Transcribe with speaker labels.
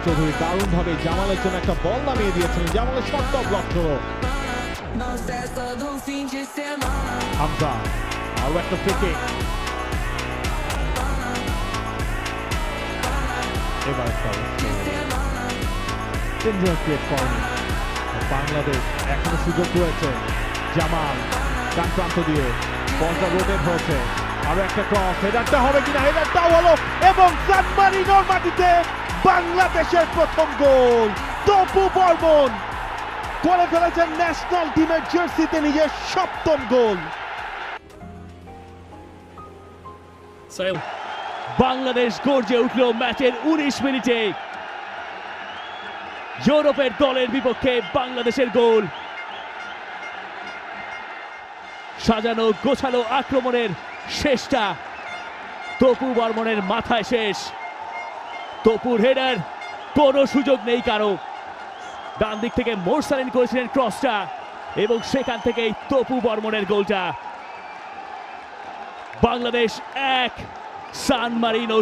Speaker 1: চৌধুরী দারুণভাবে জামালের জন্য একটা বল নামিয়ে দিয়েছিলেন, জামালের শটটা ব্লক হলো। হামজা আরো একটা ফ্রি কিক, এবার ক্রিয়েট করেনি বাংলাদেশ, এখনো সুযোগ রয়েছে। জামাল ডান প্রান্ত দিয়ে বলটা রোটেট হয়েছে, আরো একটা ক্রস, হেডারটা হবে কিনা, হেডারটাও হলো এবং সান মারিনোর মাটিতে বাংলাদেশের প্রথম গোল। তপু বর্মন করে ফেলেছেন ন্যাশনাল টিমের জার্সিতে নিজের সপ্তম গোল।
Speaker 2: বাংলাদেশ গর্জে উঠল ম্যাচের 19 মিনিটে। ইউরোপের দলের বিপক্ষে বাংলাদেশের গোল। সাজানো গোছালো আক্রমণের শেষটা তপু বর্মনের মাথায় শেষ। তপুর হেডার, কোনো সুযোগ নেই কারো। ডান দিক থেকে মোরসালিন করেছিলেন ক্রসটা এবং সেখান থেকেই তপু বর্মনের গোলটা। বাংলাদেশ 1, সান মারিনো